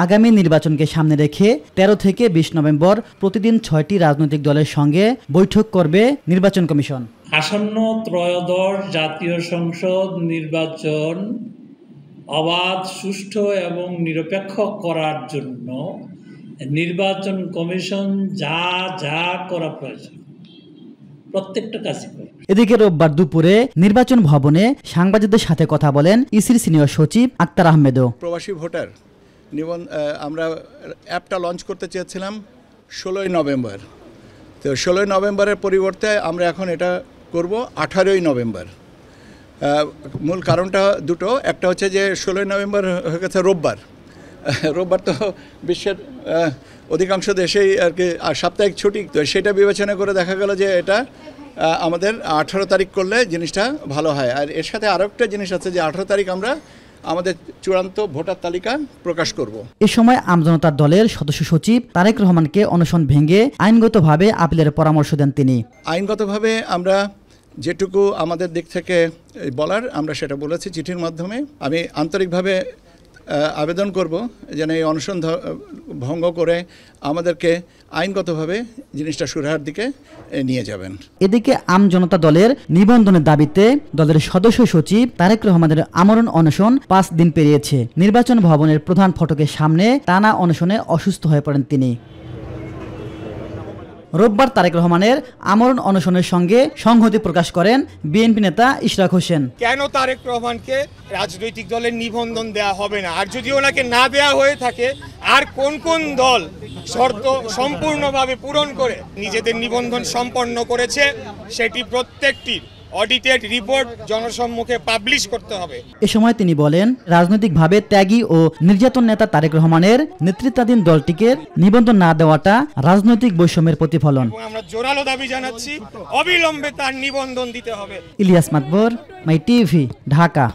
আগামী নির্বাচনকে সামনে রেখে 13 থেকে 20 নভেম্বর প্রতিদিন 6টি রাজনৈতিক দলের সঙ্গে বৈঠক করবে নির্বাচন কমিশন। আসন্ন ত্রয়োদশ জাতীয় সংসদ নির্বাচন অবাধ, সুষ্ঠু এবং নিরপেক্ষ করার জন্য নির্বাচন কমিশন যা যা করা প্রয়োজন প্রত্যেকটা কাজই করবে। এদিকে রোববার দুপুরে নির্বাচন ভবনে সাংবাদিকদের সাথে কথা বলেন ইসির সিনিয়র সচিব আক্তার আহমেদও। প্রবাসী ভোটার আমরা অ্যাপটা লঞ্চ করতে চেয়েছিলাম 16ই নভেম্বর, তো 16ই নভেম্বরের পরিবর্তে আমরা এখন এটা করব 18ই নভেম্বর। মূল কারণটা দুটো, একটা হচ্ছে যে 16ই নভেম্বর হয়ে গেছে রোববার তো বিশ্বের অধিকাংশ দেশেই আর কি সাপ্তাহিক ছুটি, তো সেটা বিবেচনা করে দেখা গেল যে এটা আমাদের 18 তারিখ করলে জিনিসটা ভালো হয়। আর এর সাথে আরও একটা জিনিস আছে যে 18 তারিখ আমরা আমাদের চূড়ান্ত ভোটার তালিকা প্রকাশ করব। এ সময় আমজনতার দলের সদস্য সচিব তারেক রহমানকে অনশন ভেঙে আইনগতভাবে আপিলের পরামর্শ দেন তিনি। আইনগতভাবে আমরা যেটুকু আমাদের দিক থেকে বলার আমরা সেটা বলেছি চিঠির মাধ্যমে। আমি আন্তরিকভাবে আবেদন করব যেন এই অনশন ভঙ্গ করে আমাদেরকে আইনগতভাবে জিনিসটা সুরাহার দিকে নিয়ে যাবেন। এদিকে আমজনতা দলের নিবন্ধনের দাবিতে দলের সদস্য সচিব তারেক রহমানের আমরণ অনশন 5 দিন পেরিয়েছে। নির্বাচন ভবনের প্রধান ফটকের সামনে টানা অনশনে অসুস্থ হয়ে পড়েন তিনি। রোববার তারেক রহমানের আমরণ অনশনের সঙ্গে সংহতি প্রকাশ করেন বিএনপি নেতা ইশরাক হোসেন। কেন তারেক রহমানকে রাজনৈতিক দলের নিবন্ধন দেয়া হবে না, আর যদি ওনাকে না দেয়া হয়ে থাকে আর কোন কোন দল শর্ত সম্পূর্ণভাবে পূরণ করে নিজেদের নিবন্ধন সম্পন্ন করেছে সেটি প্রত্যেকটির অডিটেড রিপোর্ট জনসম্মুখে পাবলিশ করতে হবে। এ সময় তিনি বলেন, রাজনৈতিকভাবে ত্যাগী ও নির্যাতন নেতা তারেক রহমানের নেতৃত্বাধীন দলটিকে নিবন্ধন না দেওয়াটা রাজনৈতিক বৈষম্যের প্রতিফলন। আমরা জোরালো দাবি জানাচ্ছি অবিলম্বে তার নিবন্ধন দিতে হবে। ইলিয়াস মাতবর, মাই টিভি, ঢাকা।